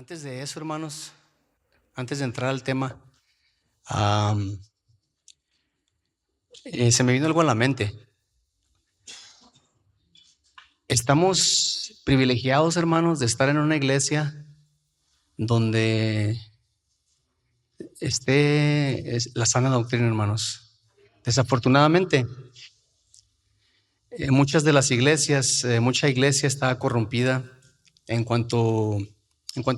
Antes de eso, hermanos, antes de entrar al tema, am, se me vino algo a la mente. Estamos privilegiados, hermanos, de estar en una iglesia donde esté la sana doctrina, hermanos. Desafortunadamente, muchas de las iglesias, mucha iglesia está corrompida en cuanto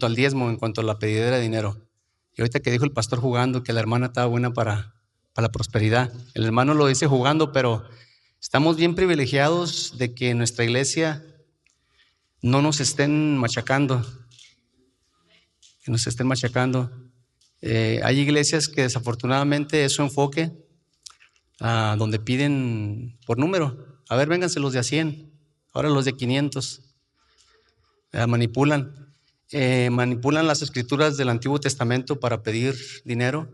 al diezmo, en cuanto a la pedidera de dinero. Y ahorita que dijo el pastor jugando que la hermana estaba buena para la prosperidad, el hermano lo dice jugando, pero estamos bien privilegiados de que en nuestra iglesia no nos estén machacando, que nos estén machacando. Hay iglesias que desafortunadamente es su enfoque, donde piden por número. A ver, vénganse los de a 100, ahora los de 500. Manipulan las escrituras del Antiguo Testamento para pedir dinero,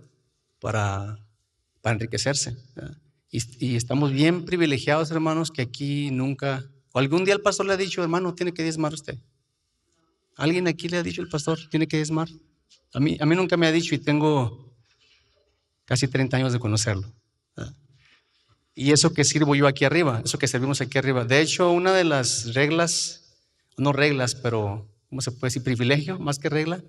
para enriquecerse. Y estamos bien privilegiados, hermanos, que aquí nunca, o algún día el pastor le ha dicho, hermano, tiene que diezmar usted. ¿Alguien aquí le ha dicho el pastor, tiene que diezmar? A mí nunca me ha dicho, y tengo casi 30 años de conocerlo. Y eso que sirvo yo aquí arriba, eso que servimos aquí arriba. De hecho, una de las reglas, no reglas, pero ¿cómo se puede decir? Privilegio, más que regla,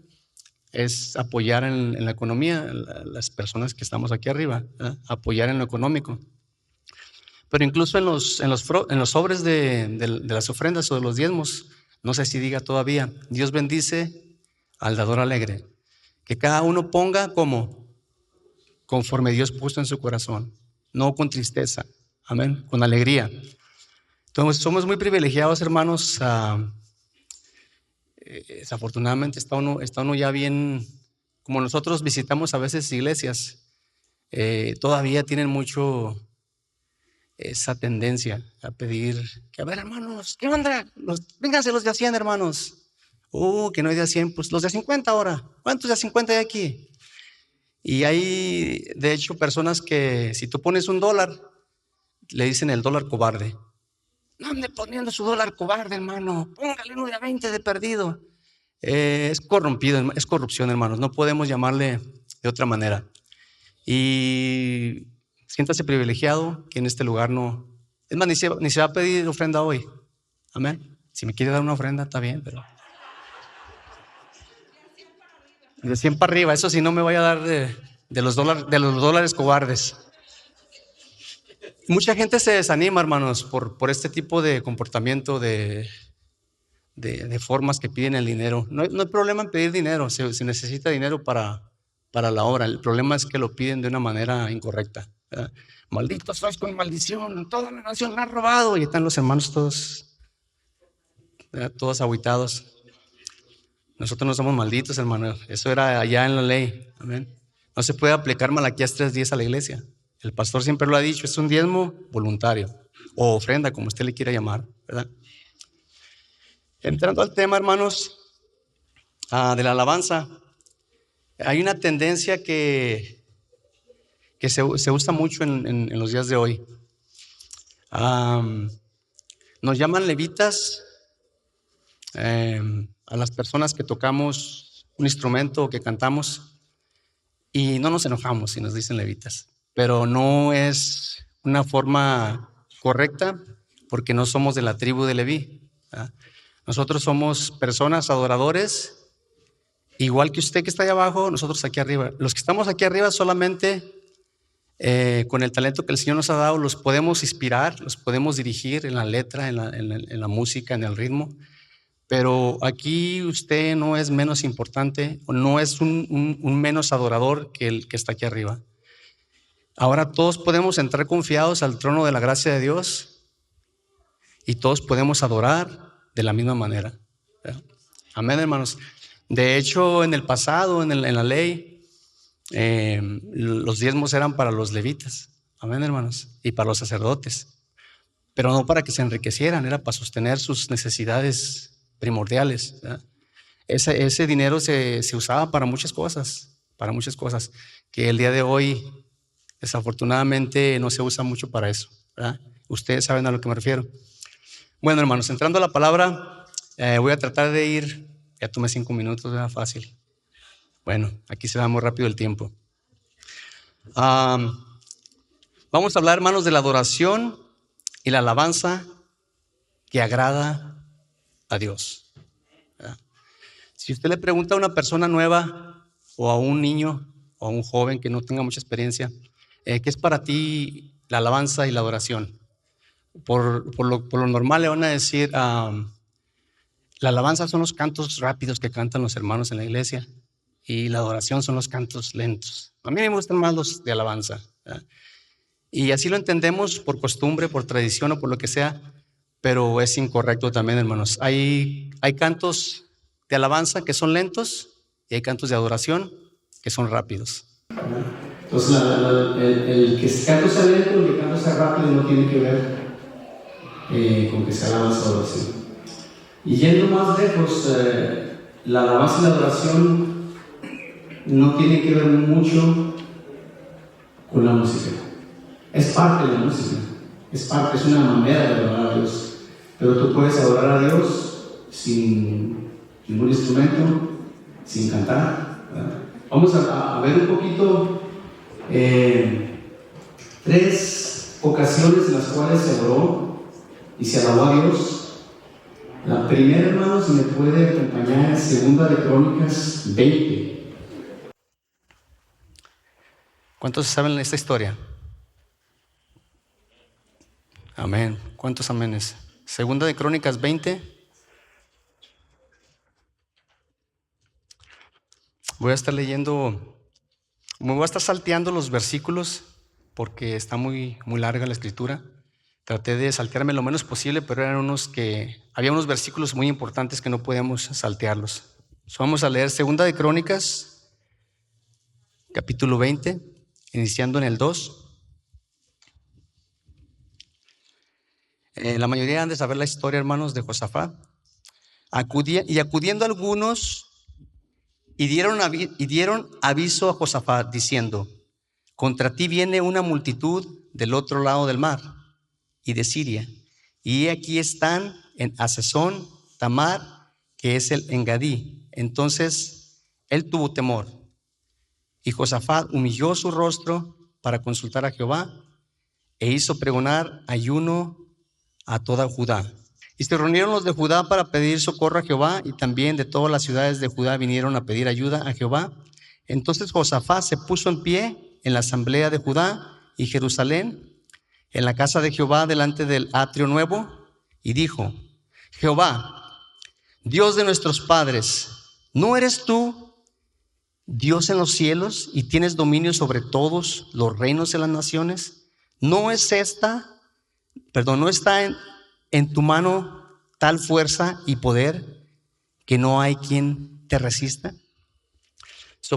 es apoyar en la economía, las personas que estamos aquí arriba, apoyar en lo económico. Pero incluso en los sobres de las ofrendas o de los diezmos, no sé si diga todavía, Dios bendice al dador alegre. Que cada uno ponga como conforme Dios puso en su corazón, no con tristeza, amén, con alegría. Entonces somos muy privilegiados, hermanos. Desafortunadamente está uno ya bien, como nosotros visitamos a veces iglesias, todavía tienen mucho esa tendencia a pedir, que a ver, hermanos, ¿qué onda? Vénganse los de a 100, hermanos. Que no hay de a 100, pues los de a 50 ahora. ¿Cuántos de a 50 hay aquí? Y hay, de hecho, personas que si tú pones $1, le dicen el dólar cobarde. No ande poniendo su dólar cobarde, hermano. Póngale uno de a 20 de perdido. Es corrompido, es corrupción, hermanos. No podemos llamarle de otra manera. Y siéntase privilegiado que en este lugar no... Es más, ni se va a pedir ofrenda hoy. Amén. Si me quiere dar una ofrenda, está bien, pero... De 100 para arriba, eso sí, no me vaya a dar de los dólares cobardes. Mucha gente se desanima, hermanos, por este tipo de comportamiento, de formas que piden el dinero. No hay problema en pedir dinero, se necesita dinero para la obra. El problema es que lo piden de una manera incorrecta. Malditos sois con maldición, toda la nación la ha robado. Y están los hermanos todos agüitados. Nosotros no somos malditos, hermano. Eso era allá en la ley. Amén. No se puede aplicar Malaquías 3:10 a la iglesia. El pastor siempre lo ha dicho, es un diezmo voluntario o ofrenda, como usted le quiera llamar, ¿verdad? Entrando al tema, hermanos, de la alabanza, hay una tendencia que se usa mucho en los días de hoy. Nos llaman levitas a las personas que tocamos un instrumento o que cantamos, y no nos enojamos si nos dicen levitas, pero no es una forma correcta porque no somos de la tribu de Leví. Nosotros somos personas adoradores, igual que usted que está allá abajo, nosotros aquí arriba. Los que estamos aquí arriba solamente con el talento que el Señor nos ha dado, los podemos inspirar, los podemos dirigir en la letra, en la música, en el ritmo. Pero aquí usted no es menos importante, no es un menos adorador que el que está aquí arriba. Ahora todos podemos entrar confiados al trono de la gracia de Dios y todos podemos adorar de la misma manera. Amén, hermanos. De hecho, en el pasado, en la ley, los diezmos eran para los levitas. Amén, hermanos. Y para los sacerdotes. Pero no para que se enriquecieran, era para sostener sus necesidades primordiales. Ese dinero se usaba para muchas cosas, que el día de hoy desafortunadamente no se usa mucho para eso, ¿verdad? Ustedes saben a lo que me refiero. Bueno, hermanos, entrando a la palabra, voy a tratar de ir Ya tomé 5 minutos, era fácil. Bueno, aquí se va muy rápido el tiempo. Vamos a hablar, hermanos, de la adoración y la alabanza que agrada a Dios. ¿Verdad? Si usted le pregunta a una persona nueva o a un niño o a un joven que no tenga mucha experiencia, ¿qué es para ti la alabanza y la adoración? Por lo normal le van a decir, la alabanza son los cantos rápidos que cantan los hermanos en la iglesia y la adoración son los cantos lentos. A mí me gustan más los de alabanza, ¿verdad? Y así lo entendemos por costumbre, por tradición o por lo que sea, pero es incorrecto también, hermanos. Hay cantos de alabanza que son lentos y hay cantos de adoración que son rápidos. Entonces, el que canto sea lento, el que canto sea rápido no tiene que ver con que sea alabanza o adoración. Y yendo más lejos, la alabanza y la adoración no tiene que ver mucho con la música. Es parte de la música, es una manera de adorar a Dios. Pero tú puedes adorar a Dios sin ningún instrumento, sin cantar, ¿verdad? Vamos a ver un poquito 3 ocasiones en las cuales se adoró y se alabó a Dios. La primera, hermanos, me puede acompañar en 2 de Crónicas 20. ¿Cuántos saben esta historia? Amén. ¿Cuántos aménes? 2 de Crónicas 20. Voy a estar leyendo, me voy a estar salteando los versículos porque está muy larga la escritura. Traté de saltearme lo menos posible, pero había unos versículos muy importantes que no podíamos saltearlos. Vamos a leer 2 de Crónicas, capítulo 20, iniciando en el 2. La mayoría han de saber la historia, hermanos, de Josafat. Acudiendo algunos y dieron aviso a Josafat diciendo: contra ti viene una multitud del otro lado del mar y de Siria, y aquí están en Hazezón Tamar, que es el Engadí. Entonces él tuvo temor, y Josafat humilló su rostro para consultar a Jehová, e hizo pregonar ayuno a toda Judá. Y se reunieron los de Judá para pedir socorro a Jehová, y también de todas las ciudades de Judá vinieron a pedir ayuda a Jehová. Entonces Josafat se puso en pie en la asamblea de Judá y Jerusalén, en la casa de Jehová delante del atrio nuevo, y dijo: Jehová, Dios de nuestros padres, ¿no eres tú Dios en los cielos y tienes dominio sobre todos los reinos de las naciones? ¿No está en tu mano tal fuerza y poder que no hay quien te resista?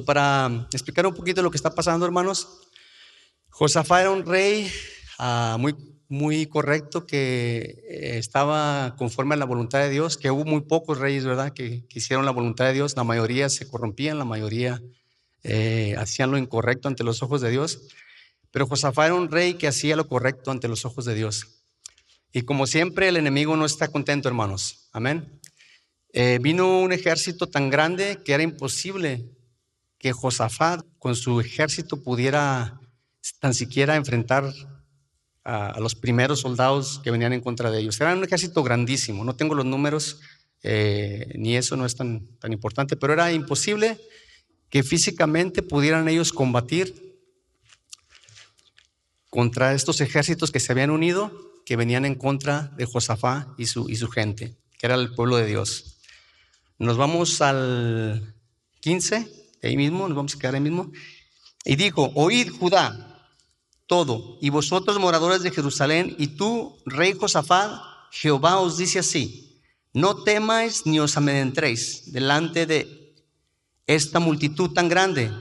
Para explicar un poquito lo que está pasando, hermanos, Josafat era un rey muy correcto, que estaba conforme a la voluntad de Dios, que hubo muy pocos reyes, ¿verdad?, que hicieron la voluntad de Dios. La mayoría se corrompían, la mayoría hacían lo incorrecto ante los ojos de Dios. Pero Josafat era un rey que hacía lo correcto ante los ojos de Dios. Y como siempre, el enemigo no está contento, hermanos. Amén. Vino un ejército tan grande que era imposible que Josafat con su ejército pudiera tan siquiera enfrentar a los primeros soldados que venían en contra de ellos. Era un ejército grandísimo. No tengo los números, ni eso no es tan importante, pero era imposible que físicamente pudieran ellos combatir contra estos ejércitos que se habían unido, que venían en contra de Josafat y su gente, que era el pueblo de Dios. Nos vamos al 15, ahí mismo, nos vamos a quedar ahí mismo. Y dijo: oíd, Judá, todo, y vosotros moradores de Jerusalén, y tú, rey Josafat, Jehová os dice así: no temáis ni os amedrentéis delante de esta multitud tan grande,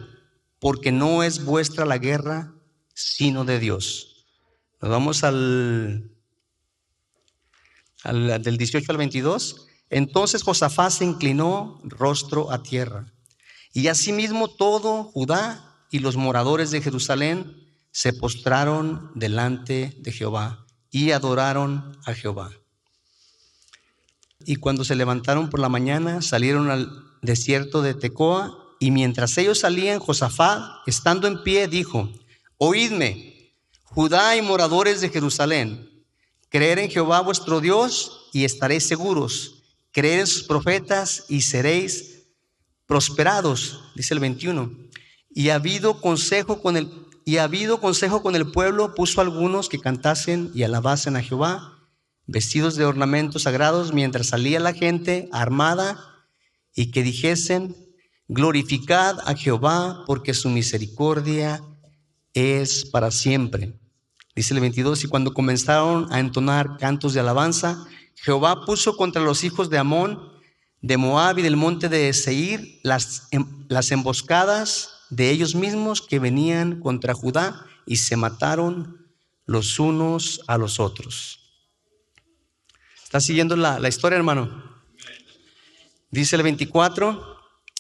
porque no es vuestra la guerra, sino de Dios. Nos vamos del 18 al 22. Entonces Josafat se inclinó rostro a tierra, y asimismo todo Judá y los moradores de Jerusalén se postraron delante de Jehová y adoraron a Jehová. Y cuando se levantaron por la mañana, salieron al desierto de Tecoa, y mientras ellos salían, Josafat, estando en pie, dijo: Oídme, Judá y moradores de Jerusalén, creed en Jehová vuestro Dios y estaréis seguros, creed en sus profetas y seréis prosperados, dice el 21. Y habido consejo con el pueblo, puso a algunos que cantasen y alabasen a Jehová, vestidos de ornamentos sagrados, mientras salía la gente armada, y que dijesen: glorificad a Jehová, porque su misericordia es para siempre. Dice el 22, y cuando comenzaron a entonar cantos de alabanza, Jehová puso contra los hijos de Amón, de Moab y del monte de Seir las emboscadas de ellos mismos que venían contra Judá, y se mataron los unos a los otros. ¿Está siguiendo la historia, hermano? Dice el 24,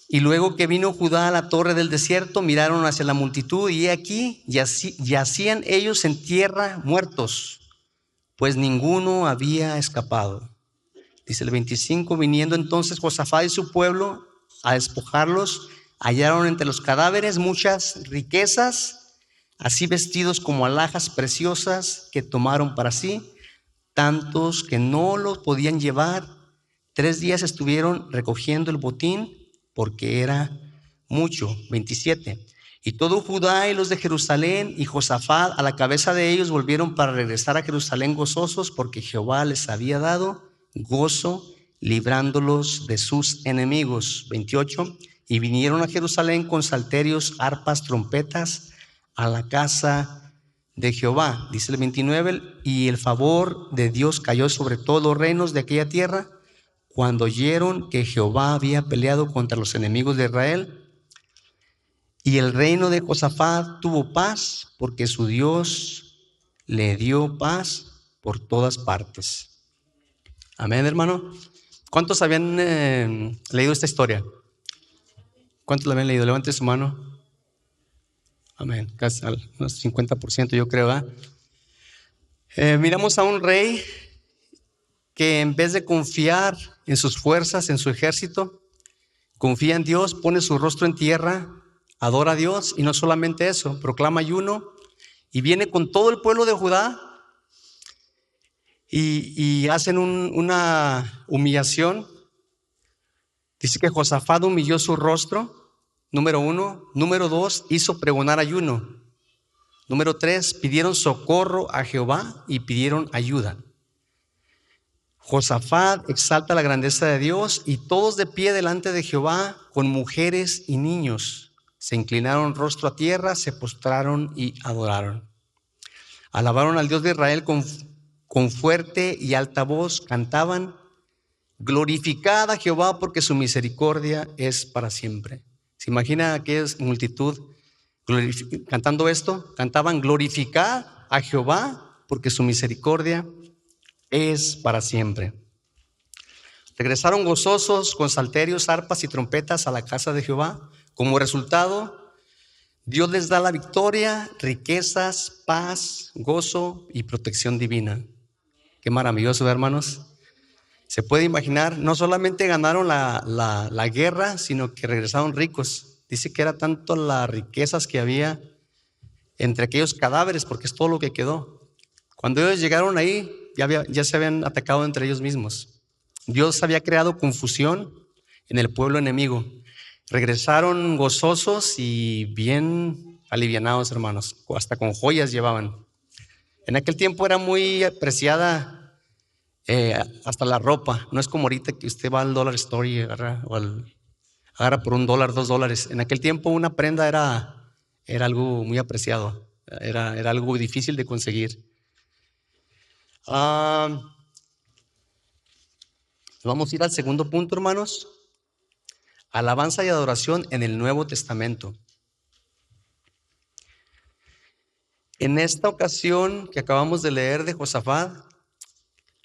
y luego que vino Judá a la torre del desierto, miraron hacia la multitud, y aquí yacían ellos en tierra muertos, pues ninguno había escapado. Dice el 25, viniendo entonces Josafat y su pueblo a despojarlos, hallaron entre los cadáveres muchas riquezas, así vestidos como alhajas preciosas que tomaron para sí, tantos que no los podían llevar. 3 días estuvieron recogiendo el botín, porque era mucho. 27, y todo Judá y los de Jerusalén y Josafat a la cabeza de ellos volvieron para regresar a Jerusalén gozosos, porque Jehová les había dado gozo, librándolos de sus enemigos. 28, y vinieron a Jerusalén con salterios, arpas, trompetas a la casa de Jehová. Dice el 29, y el favor de Dios cayó sobre todos los reinos de aquella tierra, cuando oyeron que Jehová había peleado contra los enemigos de Israel. Y el reino de Josafat tuvo paz, porque su Dios le dio paz por todas partes. Amén, hermano. ¿Cuántos habían leído esta historia? ¿Cuántos la habían leído? Levante su mano. Amén. Casi unos 50%, yo creo, ¿eh? Miramos a un rey que, en vez de confiar en sus fuerzas, en su ejército, confía en Dios, pone su rostro en tierra, adora a Dios, y no solamente eso, proclama ayuno, y viene con todo el pueblo de Judá, y hacen una humillación. Dice que Josafat humilló su rostro, número 1. Número 2, hizo pregonar ayuno. Número 3, pidieron socorro a Jehová y pidieron ayuda. Josafat exalta la grandeza de Dios, y todos de pie delante de Jehová, con mujeres y niños, se inclinaron rostro a tierra, se postraron y adoraron. Alabaron al Dios de Israel con fuerte y alta voz, cantaban: glorificad a Jehová, porque su misericordia es para siempre. ¿Se imagina aquella multitud cantando esto? Cantaban: glorificad a Jehová, porque su misericordia es para siempre. Regresaron gozosos con salterios, arpas y trompetas a la casa de Jehová. Como resultado, Dios les da la victoria, riquezas, paz, gozo y protección divina. Qué maravilloso, hermanos. Se puede imaginar, no solamente ganaron la guerra, sino que regresaron ricos. Dice que era tanto las riquezas que había entre aquellos cadáveres, porque es todo lo que quedó. Cuando ellos llegaron ahí, ya se habían atacado entre ellos mismos. Dios había creado confusión en el pueblo enemigo. Regresaron gozosos y bien alivianados, hermanos. Hasta con joyas llevaban. En aquel tiempo era muy apreciada hasta la ropa. No es como ahorita que usted va al Dollar Store y agarra por $1, $2. En aquel tiempo una prenda era algo muy apreciado. Era algo difícil de conseguir. Vamos a ir al segundo punto, hermanos. Alabanza y adoración en el Nuevo Testamento. En esta ocasión que acabamos de leer de Josafat,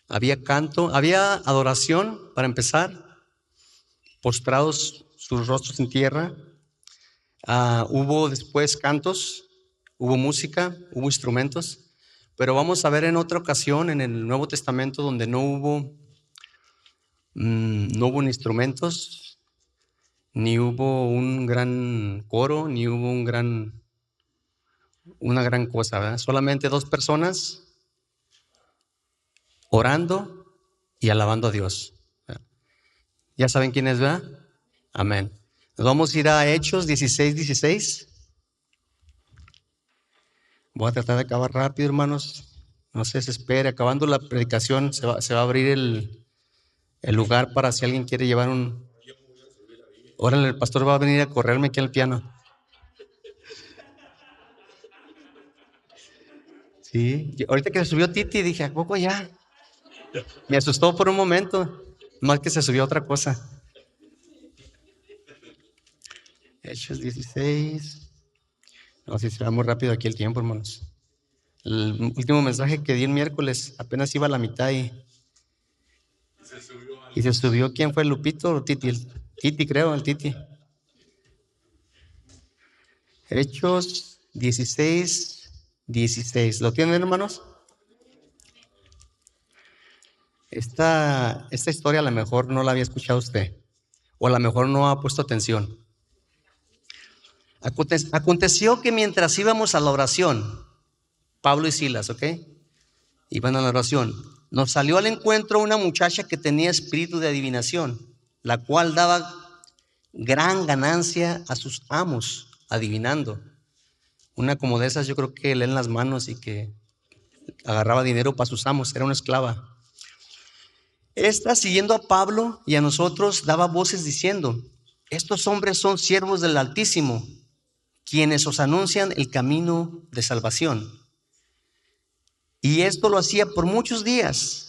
había canto, había adoración para empezar, postrados sus rostros en tierra. Hubo después cantos, hubo música, hubo instrumentos. Pero vamos a ver en otra ocasión en el Nuevo Testamento donde no hubo No hubo instrumentos, ni hubo un gran coro, ni hubo una gran cosa, ¿verdad? Solamente 2 personas orando y alabando a Dios. ¿Ya saben quién es, verdad? Amén. Nos vamos a ir a Hechos 16:16. Voy a tratar de acabar rápido, hermanos. No se desespere. Acabando la predicación, se va a abrir el lugar para si alguien quiere llevar un... Órale, el pastor va a venir a correrme aquí al piano. Sí, ahorita que se subió Titi, dije, ¿a poco ya? Me asustó por un momento, más que se subió otra cosa. Hechos 16. No, si se va muy rápido aquí el tiempo, hermanos. El último mensaje que di el miércoles, apenas iba a la mitad y se subió. ¿Quién fue? ¿Lupito o Titi? Titi, creo, el Titi. Hechos 16:16. ¿Lo tienen, hermanos? Esta historia a lo mejor no la había escuchado usted, o a lo mejor no ha puesto atención. Aconteció que mientras íbamos a la oración, Pablo y Silas, ¿ok? Iban a la oración. Nos salió al encuentro una muchacha que tenía espíritu de adivinación, la cual daba gran ganancia a sus amos, adivinando. Una como de esas, yo creo que leen las manos y que agarraba dinero para sus amos, era una esclava. Esta, siguiendo a Pablo y a nosotros, daba voces diciendo: estos hombres son siervos del Altísimo, quienes os anuncian el camino de salvación. Y esto lo hacía por muchos días.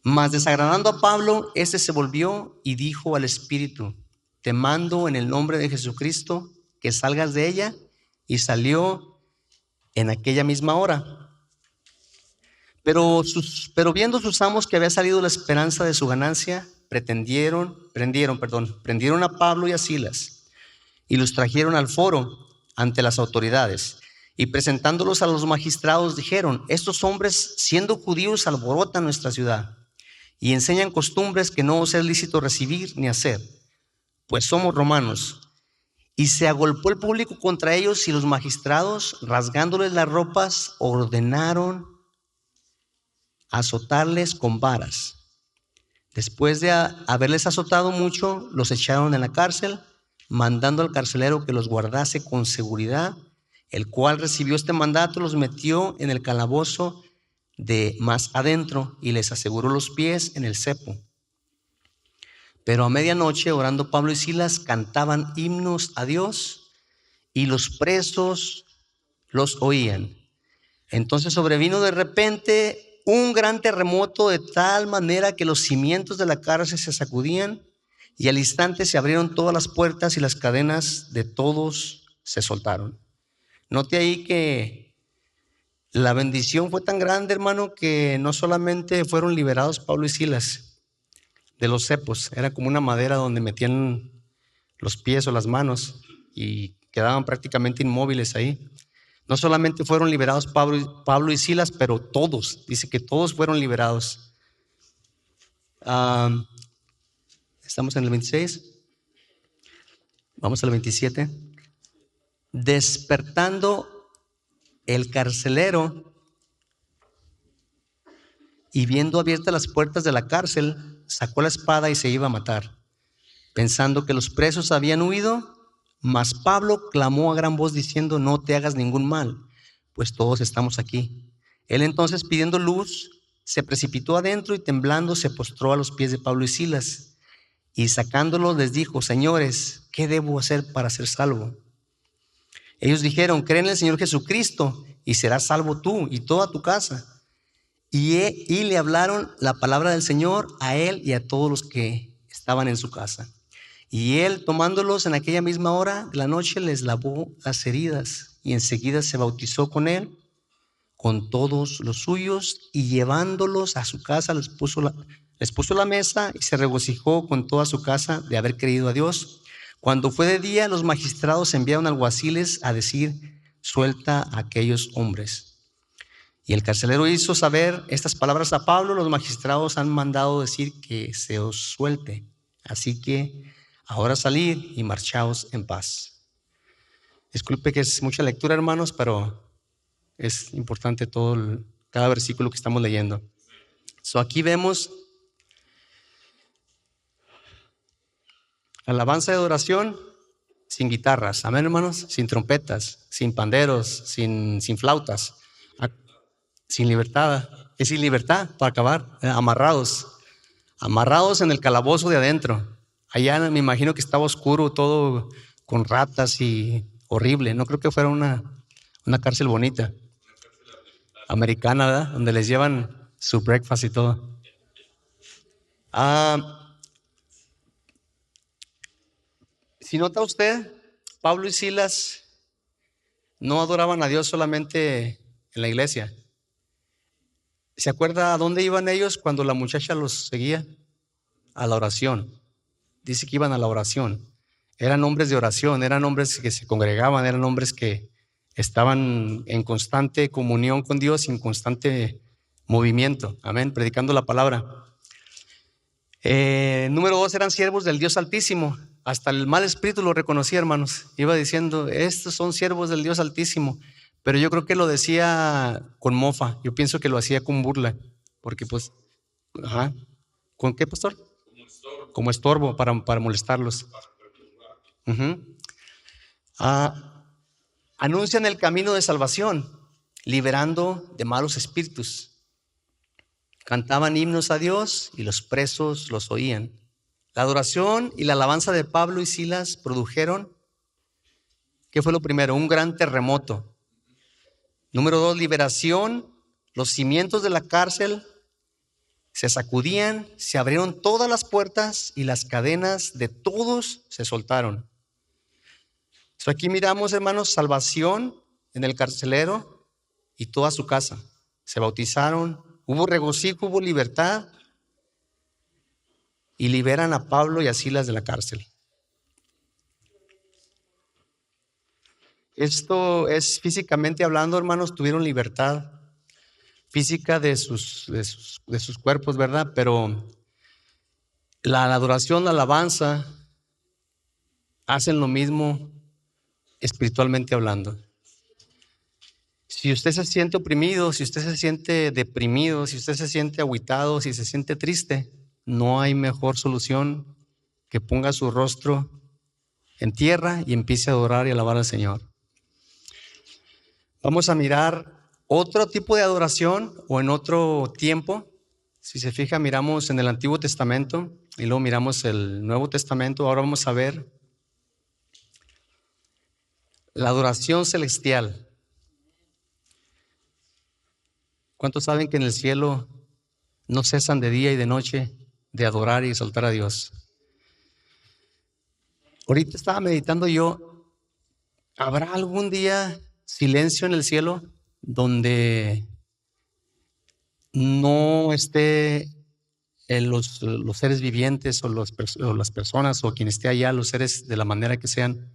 Mas desagradando a Pablo, este se volvió y dijo al espíritu: te mando en el nombre de Jesucristo que salgas de ella. Y salió en aquella misma hora. Pero viendo sus amos que había salido la esperanza de su ganancia, prendieron a Pablo y a Silas y los trajeron al foro ante las autoridades. Y presentándolos a los magistrados dijeron: estos hombres, siendo judíos, alborotan nuestra ciudad y enseñan costumbres que no os es lícito recibir ni hacer, pues somos romanos. Y se agolpó el público contra ellos, y los magistrados, rasgándoles las ropas, ordenaron azotarles con varas. Después de haberles azotado mucho, los echaron en la cárcel, mandando al carcelero que los guardase con seguridad, el cual recibió este mandato, los metió en el calabozo de más adentro y les aseguró los pies en el cepo. Pero a medianoche, orando Pablo y Silas, cantaban himnos a Dios, y los presos los oían. Entonces sobrevino de repente un gran terremoto, de tal manera que los cimientos de la cárcel se sacudían, y al instante se abrieron todas las puertas y las cadenas de todos se soltaron. Note ahí que la bendición fue tan grande, hermano, que no solamente fueron liberados Pablo y Silas de los cepos, era como una madera donde metían los pies o las manos y quedaban prácticamente inmóviles ahí. No solamente fueron liberados Pablo y Silas, pero todos, dice que todos fueron liberados. Estamos en el 26, vamos al 27. Despertando el carcelero y viendo abiertas las puertas de la cárcel, sacó la espada y se iba a matar, pensando que los presos habían huido. Mas Pablo clamó a gran voz diciendo: no te hagas ningún mal, pues todos estamos aquí. Él entonces, pidiendo luz, se precipitó adentro y temblando se postró a los pies de Pablo y Silas, y sacándolos les dijo: señores, ¿qué debo hacer para ser salvo? Ellos dijeron: cree en el Señor Jesucristo y serás salvo tú y toda tu casa. Y le hablaron la palabra del Señor a él y a todos los que estaban en su casa. Y él, tomándolos en aquella misma hora de la noche, les lavó las heridas, y enseguida se bautizó con él, con todos los suyos, y llevándolos a su casa les puso la mesa, y se regocijó con toda su casa de haber creído a Dios. Cuando fue de día, los magistrados enviaron alguaciles a decir: suelta a aquellos hombres. Y el carcelero hizo saber estas palabras a Pablo: los magistrados han mandado decir que se os suelte, así que ahora salid y marchaos en paz. Disculpe que es mucha lectura, hermanos, pero es importante cada versículo que estamos leyendo. Aquí vemos alabanza de adoración sin guitarras, amén, hermanos, sin trompetas, sin panderos, sin flautas, sin libertad. Es sin libertad para acabar, amarrados en el calabozo de adentro. Allá me imagino que estaba oscuro, todo con ratas y horrible. No creo que fuera una cárcel bonita, americana, ¿verdad? Donde les llevan su breakfast y todo. Si nota usted, Pablo y Silas no adoraban a Dios solamente en la iglesia. ¿Se acuerda a dónde iban ellos cuando la muchacha los seguía? A la oración. Dice que iban a la oración. Eran hombres de oración, eran hombres que se congregaban, eran hombres que estaban en constante comunión con Dios, en constante movimiento. Amén, predicando la palabra. Número 2, eran siervos del Dios Altísimo. Hasta el mal espíritu lo reconocía, hermanos. Iba diciendo, estos son siervos del Dios Altísimo. Pero yo creo que lo decía con mofa. Yo pienso que lo hacía con burla. Porque pues, ¿con qué, pastor? Como estorbo para molestarlos. Anuncian el camino de salvación, liberando de malos espíritus. Cantaban himnos a Dios y los presos los oían. La adoración y la alabanza de Pablo y Silas produjeron, ¿qué fue lo primero? Un gran terremoto. Número 2, liberación. Los cimientos de la cárcel se sacudían, se abrieron todas las puertas y las cadenas de todos se soltaron. Aquí miramos, hermanos, salvación en el carcelero y toda su casa. Se bautizaron, hubo regocijo, hubo libertad y liberan a Pablo y a Silas de la cárcel. Esto es físicamente hablando, hermanos, tuvieron libertad física de sus cuerpos, ¿verdad? Pero la adoración, la alabanza, hacen lo mismo espiritualmente hablando. Si usted se siente oprimido, si usted se siente deprimido, si usted se siente agüitado, si se siente triste, no hay mejor solución que ponga su rostro en tierra y empiece a adorar y alabar al Señor. Vamos a mirar otro tipo de adoración o en otro tiempo. Si se fija, miramos en el Antiguo Testamento y luego miramos el Nuevo Testamento. Ahora vamos a ver la adoración celestial. ¿Cuántos saben que en el cielo no cesan de día y de noche de adorar y exaltar a Dios? Ahorita estaba meditando yo, ¿habrá algún día silencio en el cielo donde no esté los seres vivientes o las personas o quien esté allá, los seres de la manera que sean,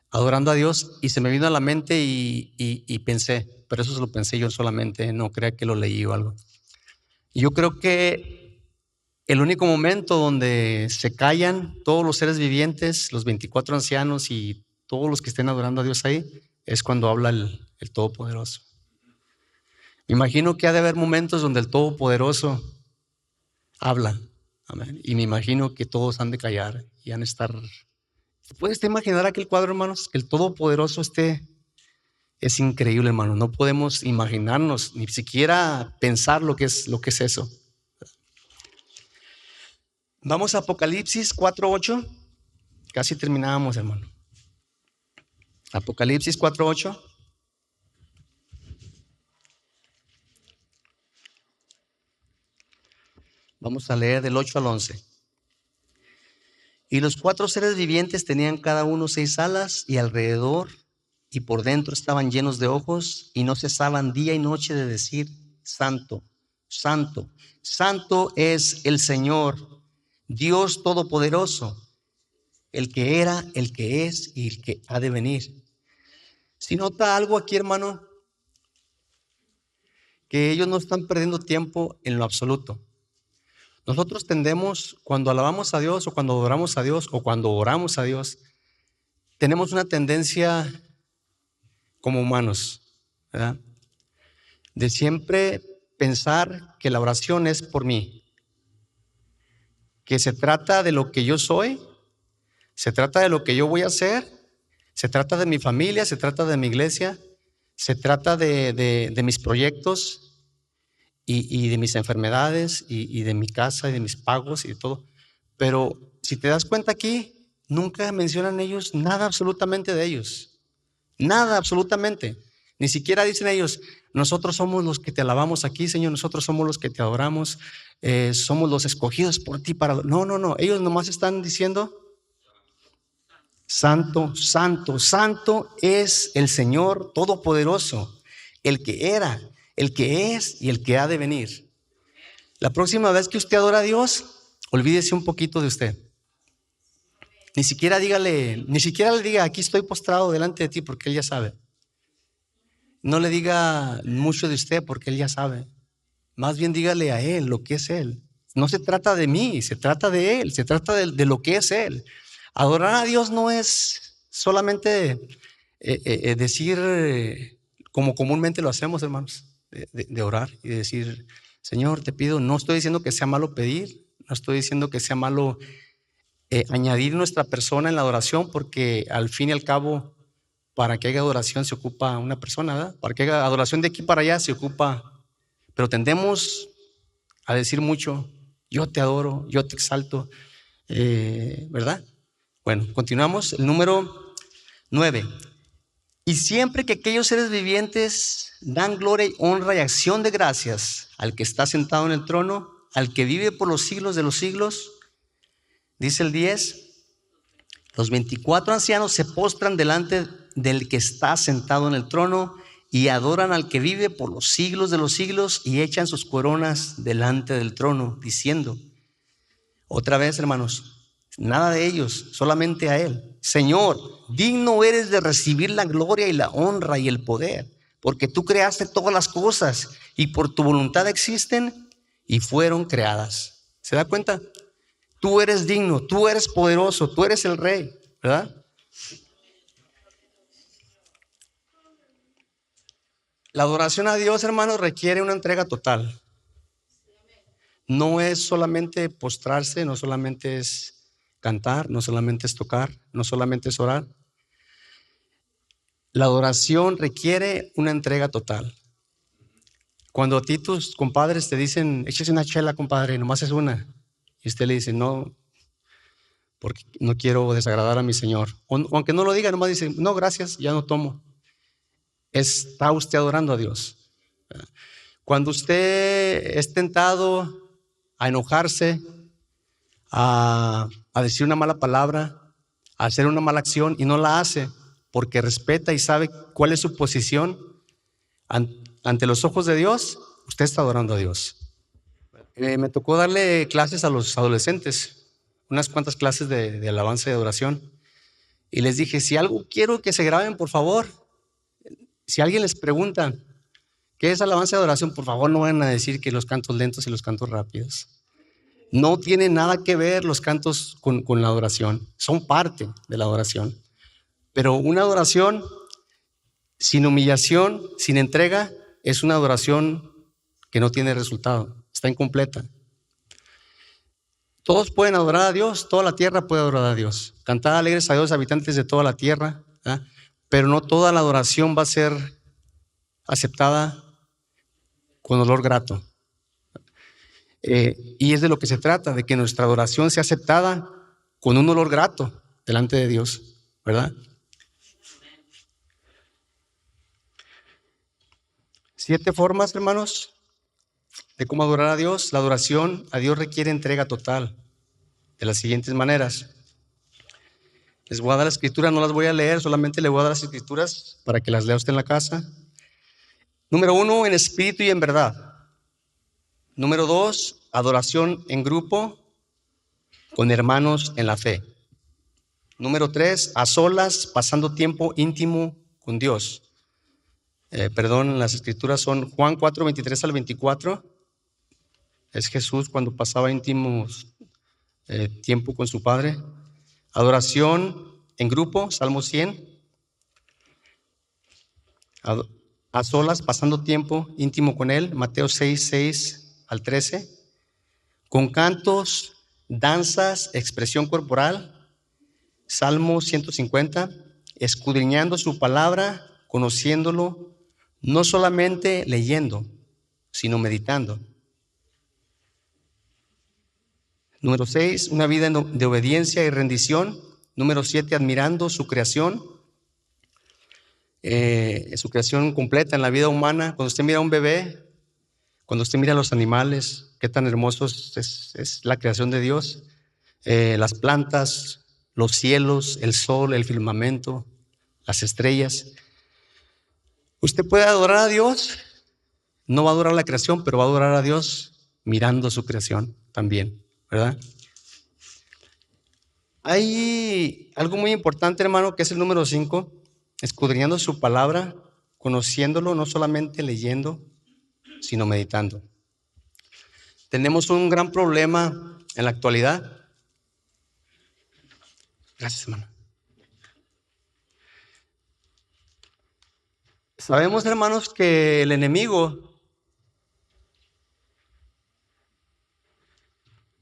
adorando a Dios? Y se me vino a la mente y pensé, pero eso se lo pensé yo solamente, no crea que lo leí o algo. Yo creo que el único momento donde se callan todos los seres vivientes, los 24 ancianos y todos los que estén adorando a Dios ahí, es cuando habla el Todopoderoso. Me imagino que ha de haber momentos donde el Todopoderoso habla, amén, y me imagino que todos han de callar y han de estar. ¿Puedes imaginar aquel cuadro, hermanos? Que el Todopoderoso esté. Es increíble, hermano. No podemos imaginarnos, ni siquiera pensar lo que es eso. Vamos a Apocalipsis 4:8. Casi terminábamos, hermano. Apocalipsis 4:8. Vamos a leer del 8 al 11. Y los 4 seres vivientes tenían cada uno 6 alas y alrededor y por dentro estaban llenos de ojos y no cesaban día y noche de decir: Santo, Santo, Santo es el Señor, Dios Todopoderoso, el que era, el que es y el que ha de venir. Si nota algo aquí, hermano, que ellos no están perdiendo tiempo en lo absoluto. Nosotros tendemos, cuando alabamos a Dios o cuando adoramos a Dios o cuando oramos a Dios, tenemos una tendencia como humanos, ¿verdad? De siempre pensar que la oración es por mí, que se trata de lo que yo soy, se trata de lo que yo voy a hacer, se trata de mi familia, se trata de mi iglesia, se trata de mis proyectos y de mis enfermedades y de mi casa y de mis pagos y de todo. Pero si te das cuenta aquí, nunca mencionan ellos nada absolutamente de ellos. Nada absolutamente. Ni siquiera dicen ellos, nosotros somos los que te alabamos aquí, Señor, nosotros somos los que te adoramos, somos los escogidos por ti para... No, no, no, ellos nomás están diciendo, santo, santo, santo es el Señor Todopoderoso, el que era, el que es y el que ha de venir. La próxima vez que usted adora a Dios, olvídese un poquito de usted. Ni siquiera le diga, aquí estoy postrado delante de ti, porque Él ya sabe. No le diga mucho de usted, porque Él ya sabe. Más bien dígale a Él lo que es Él. No se trata de mí, se trata de Él, se trata de lo que es Él. Adorar a Dios no es solamente decir, como comúnmente lo hacemos, hermanos, de orar y de decir, Señor, te pido. No estoy diciendo que sea malo pedir, no estoy diciendo que sea malo añadir nuestra persona en la adoración, porque al fin y al cabo, para que haya adoración se ocupa una persona, ¿verdad? Para que haya adoración de aquí para allá se ocupa, pero tendemos a decir mucho, yo te adoro, yo te exalto, ¿verdad? Bueno, continuamos. El número 9. Y siempre que aquellos seres vivientes dan gloria y honra y acción de gracias al que está sentado en el trono, al que vive por los siglos de los siglos, dice el 10, los 24 ancianos se postran delante del que está sentado en el trono y adoran al que vive por los siglos de los siglos y echan sus coronas delante del trono, diciendo, otra vez, hermanos, nada de ellos, solamente a Él. Señor, digno eres de recibir la gloria y la honra y el poder, porque tú creaste todas las cosas y por tu voluntad existen y fueron creadas. ¿Se da cuenta? Tú eres digno, tú eres poderoso, tú eres el Rey, ¿verdad? La adoración a Dios, hermanos, requiere una entrega total. No es solamente postrarse, no solamente es cantar, no solamente es tocar, no solamente es orar. La adoración requiere una entrega total. Cuando a ti tus compadres te dicen, échese una chela, compadre, nomás es una, y usted le dice, no, porque no quiero desagradar a mi Señor. Aunque no lo diga, nomás dice, no, gracias, ya no tomo. Está usted adorando a Dios. Cuando usted es tentado a enojarse, a decir una mala palabra, a hacer una mala acción y no la hace porque respeta y sabe cuál es su posición ante los ojos de Dios, usted está adorando a Dios. Me tocó darle clases a los adolescentes, unas cuantas clases de alabanza y adoración, y les dije, si algo quiero que se graben, por favor, si alguien les pregunta ¿qué es alabanza y adoración? Por favor, no vayan a decir que los cantos lentos y los cantos rápidos. No tiene nada que ver los cantos con la adoración. Son parte de la adoración. Pero una adoración sin humillación, sin entrega, es una adoración que no tiene resultado. Está incompleta. Todos pueden adorar a Dios. Toda la tierra puede adorar a Dios. Cantad alegres a Dios, habitantes de toda la tierra. ¿Eh? Pero no toda la adoración va a ser aceptada con olor grato. Y es de lo que se trata, de que nuestra adoración sea aceptada con un olor grato delante de Dios, ¿verdad? 7 formas, hermanos, de cómo adorar a Dios. La adoración a Dios requiere entrega total de las siguientes maneras. Les voy a dar la escritura, no las voy a leer, solamente le voy a dar las escrituras para que las lea usted en la casa. Número 1, en espíritu y en verdad. Número 2, adoración en grupo con hermanos en la fe. Número 3, a solas, pasando tiempo íntimo con Dios. Las escrituras son Juan 4, 23 al 24. Es Jesús cuando pasaba íntimos tiempo con su Padre. Adoración en grupo, Salmo 100. A solas, pasando tiempo íntimo con Él, Mateo 6, 6 al 13. Con cantos, danzas, expresión corporal, Salmo 150. Escudriñando su palabra, conociéndolo, no solamente leyendo, sino meditando. Número 6, una vida de obediencia y rendición. Número 7, admirando su creación. Su creación completa en la vida humana. Cuando usted mira a un bebé, cuando usted mira a los animales, qué tan hermosos es la creación de Dios. Las plantas, los cielos, el sol, el firmamento, las estrellas. Usted puede adorar a Dios, no va a adorar la creación, pero va a adorar a Dios mirando su creación también, ¿verdad? Hay algo muy importante, hermano, que es el número 5, escudriñando su palabra, conociéndolo, no solamente leyendo, sino meditando. Tenemos un gran problema en la actualidad. Gracias, hermano. Sabemos, hermanos, que el enemigo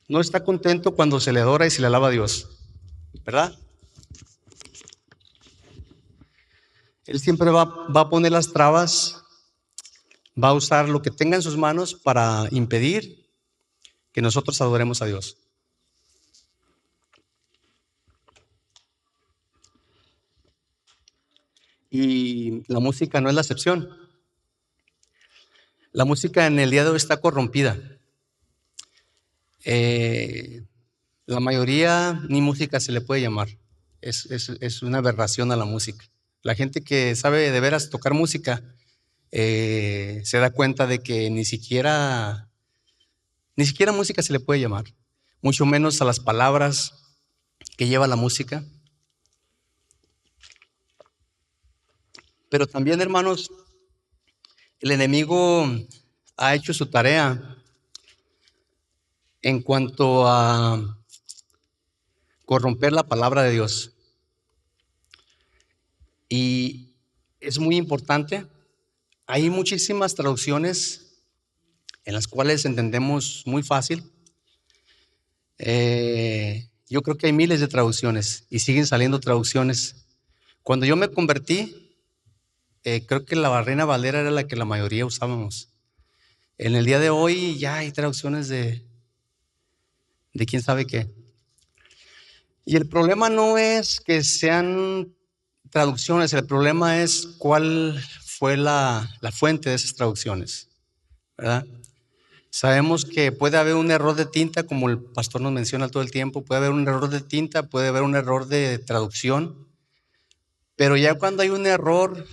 no está contento cuando se le adora y se le alaba a Dios, ¿verdad? Él siempre va a poner las trabas, va a usar lo que tenga en sus manos para impedir que nosotros adoremos a Dios. Y la música no es la excepción. La música en el día de hoy está corrompida. La mayoría ni música se le puede llamar. Es una aberración a la música. La gente que sabe de veras tocar música se da cuenta de que ni siquiera música se le puede llamar, mucho menos a las palabras que lleva la música. Pero también, hermanos, el enemigo ha hecho su tarea en cuanto a corromper la palabra de Dios. Y es muy importante. Hay muchísimas traducciones en las cuales entendemos muy fácil. Yo creo que hay miles de traducciones y siguen saliendo traducciones. Cuando yo me convertí, creo que la Reina Valera era la que la mayoría usábamos. En el día de hoy ya hay traducciones de quién sabe qué. Y el problema no es que sean traducciones, el problema es cuál fue la fuente de esas traducciones, ¿verdad? Sabemos que puede haber un error de tinta, como el pastor nos menciona todo el tiempo, puede haber un error de tinta, puede haber un error de traducción, pero ya cuando hay un error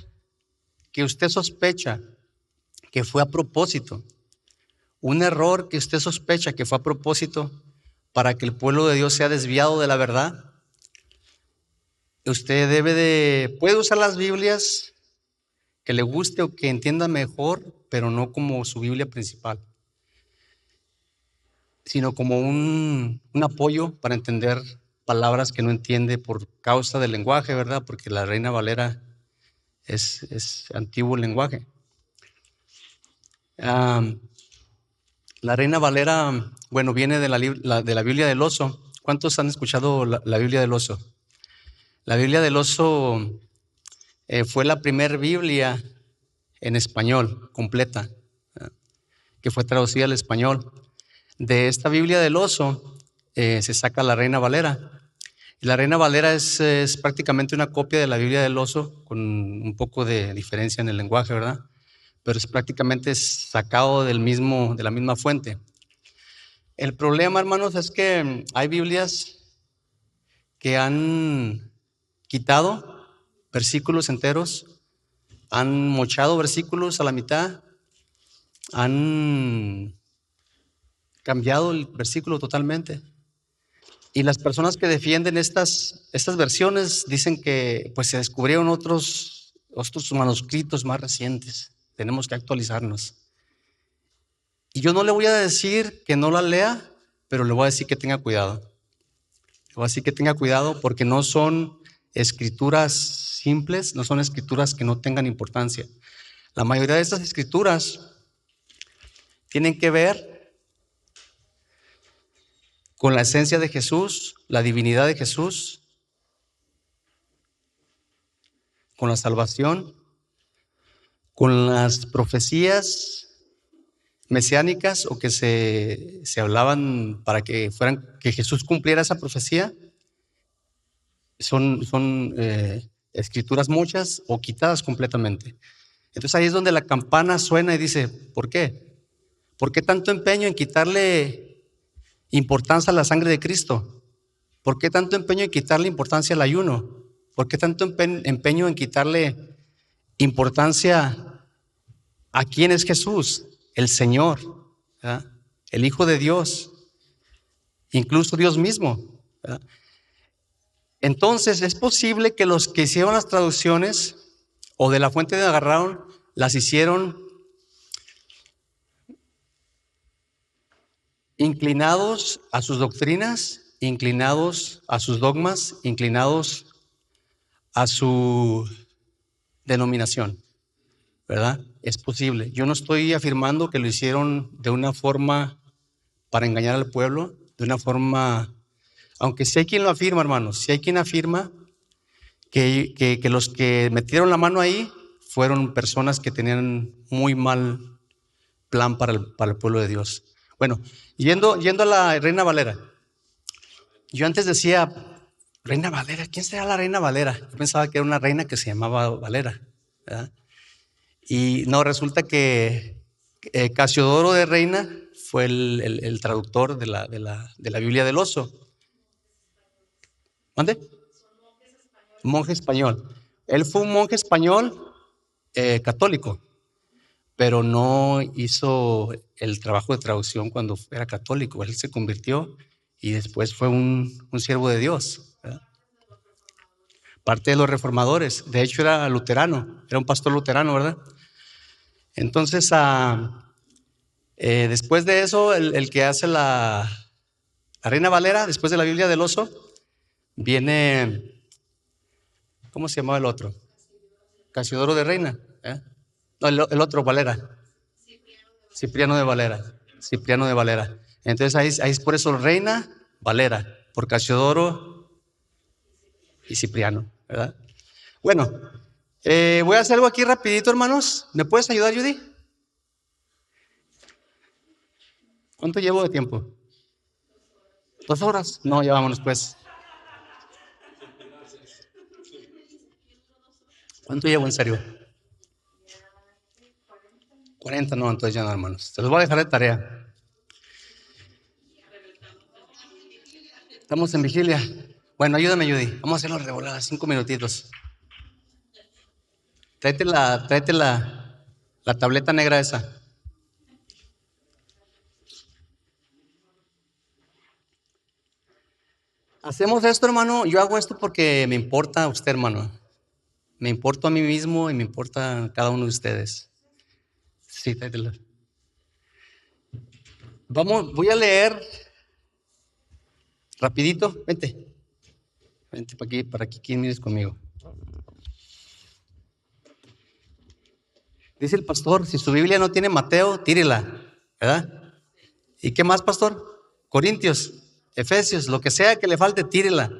que usted sospecha que fue a propósito, un error que usted sospecha que fue a propósito para que el pueblo de Dios sea desviado de la verdad, usted puede usar las Biblias que le guste o que entienda mejor, pero no como su Biblia principal, sino como un apoyo para entender palabras que no entiende por causa del lenguaje, ¿verdad? Porque la Reina Valera es antiguo lenguaje. La Reina Valera, bueno, viene de la Biblia del Oso. ¿Cuántos han escuchado la Biblia del Oso? La Biblia del Oso fue la primera Biblia en español completa, que fue traducida al español. De esta Biblia del Oso se saca la Reina Valera. Y la Reina Valera es prácticamente una copia de la Biblia del Oso, con un poco de diferencia en el lenguaje, ¿verdad? Pero es prácticamente sacado de la misma fuente. El problema, hermanos, es que hay Biblias que han quitado versículos enteros, han mochado versículos a la mitad, han cambiado el versículo totalmente. Y las personas que defienden estas versiones dicen que pues se descubrieron otros otros manuscritos más recientes. Tenemos que actualizarnos. Y yo no le voy a decir que no la lea, pero le voy a decir que tenga cuidado. Le voy a decir que tenga cuidado porque no son escrituras simples, no son escrituras que no tengan importancia. La mayoría de estas escrituras tienen que ver con la esencia de Jesús, la divinidad de Jesús, con la salvación, con las profecías mesiánicas o que se hablaban para que Jesús cumpliera esa profecía. Son escrituras muchas o quitadas completamente. Entonces ahí es donde la campana suena y dice, ¿por qué? ¿Por qué tanto empeño en quitarle importancia a la sangre de Cristo? ¿Por qué tanto empeño en quitarle importancia al ayuno? ¿Por qué tanto empeño en quitarle importancia a quién es Jesús? El Señor, ¿verdad? El Hijo de Dios, incluso Dios mismo, ¿verdad? Entonces es posible que los que hicieron las traducciones o de la fuente de agarraron, las hicieron inclinados a sus doctrinas, inclinados a sus dogmas, inclinados a su denominación, ¿verdad? Es posible. Yo no estoy afirmando que lo hicieron de una forma para engañar al pueblo, de una forma, aunque sí hay quien lo afirma, hermanos, sí hay quien afirma que los que metieron la mano ahí fueron personas que tenían muy mal plan para el pueblo de Dios. Bueno, yendo a la Reina Valera. Yo antes decía, Reina Valera, ¿quién será la Reina Valera? Yo pensaba que era una reina que se llamaba Valera, ¿verdad? Y no, resulta que Casiodoro de Reina fue el traductor de la Biblia del Oso. ¿Dónde? Monje español. Él fue un monje español católico, pero no hizo el trabajo de traducción cuando era católico. Él se convirtió y después fue un siervo de Dios, ¿verdad? Parte de los reformadores. De hecho era luterano, era un pastor luterano, ¿verdad? Entonces, después de eso, el que hace la Reina Valera, después de la Biblia del Oso, viene, ¿cómo se llamaba el otro? Casiodoro de Reina, ¿eh? No, el otro, Valera. Cipriano de Valera. Cipriano de Valera. Entonces ahí es por eso Reina Valera, por Casiodoro y Cipriano, ¿verdad? Bueno, voy a hacer algo aquí rapidito, hermanos. ¿Me puedes ayudar, Judy? ¿Cuánto llevo de tiempo? 2 horas. No, ya vámonos pues. ¿Cuánto llevo en serio? 40, no, entonces ya no, hermanos. Se los voy a dejar de tarea. Estamos en vigilia. Bueno, ayúdame, Judy. Vamos a hacerlo revoladas, 5 minutitos. Tráete la tableta negra esa. Hacemos esto, hermano. Yo hago esto porque me importa a usted, hermano. Me importa a mí mismo y me importa a cada uno de ustedes. Sí, tráetela. Voy a leer rapidito. Vente para aquí, ¿quién mires conmigo? Dice el pastor, si su Biblia no tiene Mateo, tírela, ¿verdad? ¿Y qué más, pastor? Corintios, Efesios, lo que sea que le falte, tírela.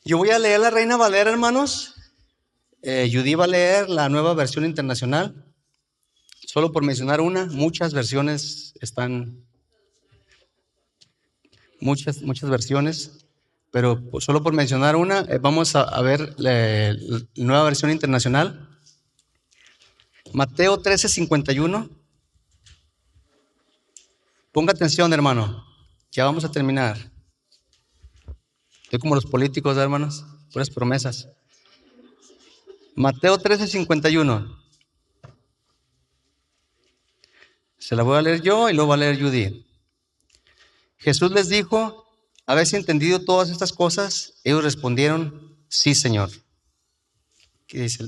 Yo voy a leer la Reina Valera, hermanos. Judy va a leer la Nueva Versión Internacional. Solo por mencionar una, muchas versiones están, muchas versiones, pero solo por mencionar una, vamos a ver la Nueva Versión Internacional. Mateo 13:51. Ponga atención, hermano. Ya vamos a terminar. Estoy como los políticos, hermanos, puras promesas. Mateo 13:51. Se la voy a leer yo y luego va a leer Judy. Jesús les dijo, ¿habéis entendido todas estas cosas? Ellos respondieron, sí, Señor.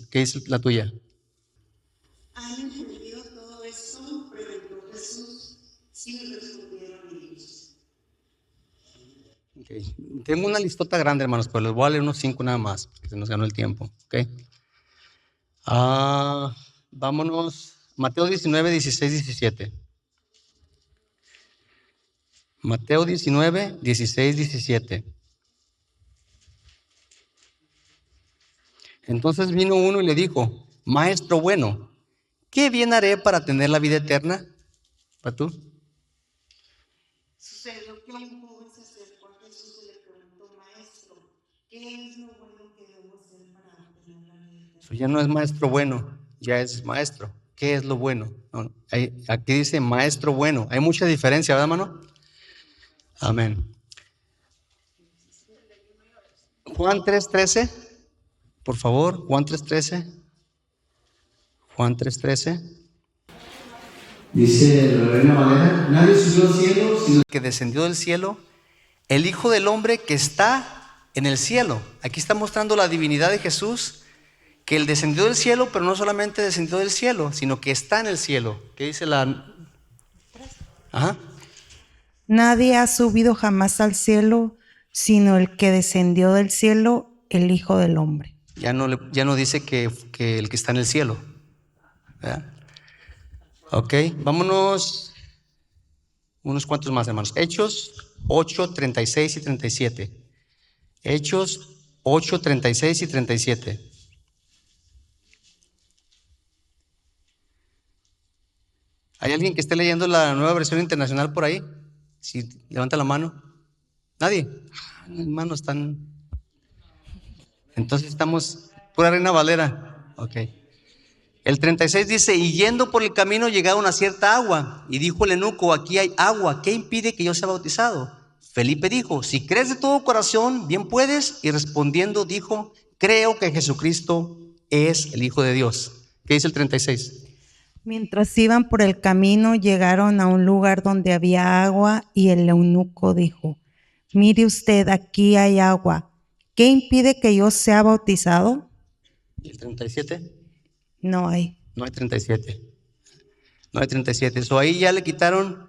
qué dice la tuya? ¿Han entendido todo esto? Preguntó Jesús. Sí, respondieron ellos. Okay. Tengo una listota grande, hermanos, pero les voy a leer unos 5 nada más, porque se nos ganó el tiempo. Okay. Vámonos. Mateo 19, 16, 17. Mateo 19, 16, 17. Entonces vino uno y le dijo: Maestro bueno, ¿qué bien haré para tener la vida eterna? ¿Para tú? Sucedió que un joven se acercó a Jesús y le preguntó: Maestro, ¿qué es lo bueno que debo hacer para obtener la vida eterna? Eso ya no es maestro bueno, ya es maestro. ¿Qué es lo bueno? No, aquí dice maestro bueno. Hay mucha diferencia, ¿verdad, hermano? Amén. Juan 3:13, por favor, Juan 3:13. Juan 3:13. Dice la Reina Valera: nadie subió al cielo sino Que descendió del cielo, el Hijo del Hombre que está en el cielo. Aquí está mostrando la divinidad de Jesús, que Él descendió del cielo, pero no solamente descendió del cielo, sino que está en el cielo. ¿Qué dice la? Ajá. Nadie ha subido jamás al cielo, sino el que descendió del cielo, el Hijo del Hombre. Ya no dice que el que está en el cielo, ¿verdad? Ok, vámonos unos cuantos más, hermanos. Hechos 8, 36 y 37. Hechos 8, 36 y 37. ¿Hay alguien que esté leyendo la Nueva Versión Internacional por ahí? Si levanta la mano. ¿Nadie? Hermanos, están. Entonces estamos pura Reina Valera. Ok. El 36 dice: y yendo por el camino llegaron a cierta agua, y dijo el eunuco: aquí hay agua, ¿qué impide que yo sea bautizado? Felipe dijo: si crees de todo corazón, bien puedes. Y respondiendo dijo: creo que Jesucristo es el Hijo de Dios. ¿Qué dice el 36? Mientras iban por el camino, llegaron a un lugar donde había agua, y el eunuco dijo: mire usted, aquí hay agua, ¿qué impide que yo sea bautizado? ¿Y el 37? No hay. No hay 37. No hay 37. Eso ahí ya le quitaron.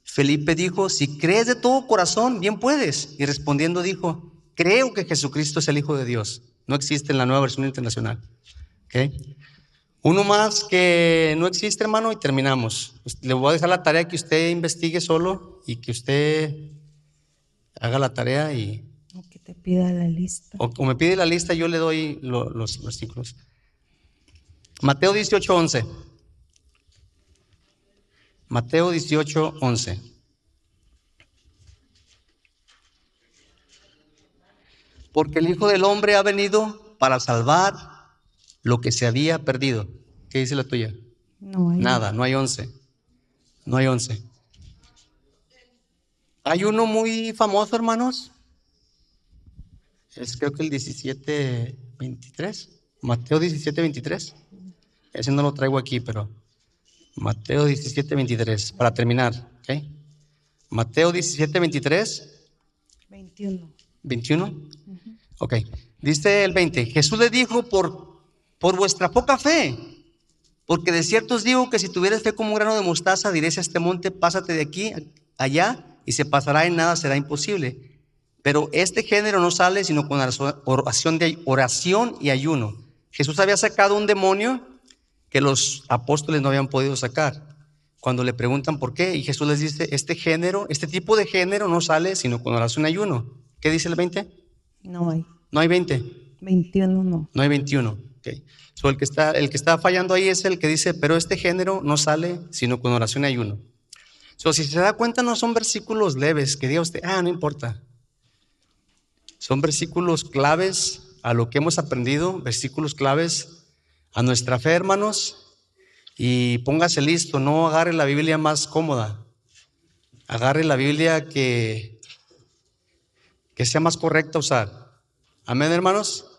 Felipe dijo: si crees de todo corazón, bien puedes. Y respondiendo dijo: creo que Jesucristo es el Hijo de Dios. No existe en la Nueva Versión Internacional. ¿Okay? Uno más que no existe, hermano, y terminamos. Le voy a dejar la tarea que usted investigue solo y que usted haga la tarea y O que te pida la lista. o me pide la lista, yo le doy los versículos. Mateo 18:11. Mateo 18:11. Porque el Hijo del Hombre ha venido para salvar lo que se había perdido. ¿Qué dice la tuya? No hay. Nada, no hay 11. No hay 11. Hay uno muy famoso, hermanos. Es creo que el 17:23. Mateo 17:23. Ese no lo traigo aquí, pero Mateo 17:23. Para terminar, ¿ok? Mateo 17:23. 21. 21. Ok. Dice el 20. Jesús le dijo: por vuestra poca fe. Porque de cierto os digo que si tuvieras fe como un grano de mostaza, diréis a este monte: pásate de aquí allá, y se pasará, y nada será imposible. Pero este género no sale sino con oración y ayuno. Jesús había sacado un demonio que los apóstoles no habían podido sacar. Cuando le preguntan por qué, y Jesús les dice: este tipo de género no sale sino con oración y ayuno. ¿Qué dice el 20? No hay. No hay 20. 21 no. No hay 21. Okay. So, el que está fallando ahí es el que dice: pero este género no sale sino con oración y ayuno. So, si se da cuenta, no son versículos leves que diga usted: no importa. Son versículos claves a lo que hemos aprendido, versículos claves a nuestra fe, hermanos. Y póngase listo, no agarre la Biblia más cómoda, agarre la Biblia que sea más correcta usar. Amén, hermanos.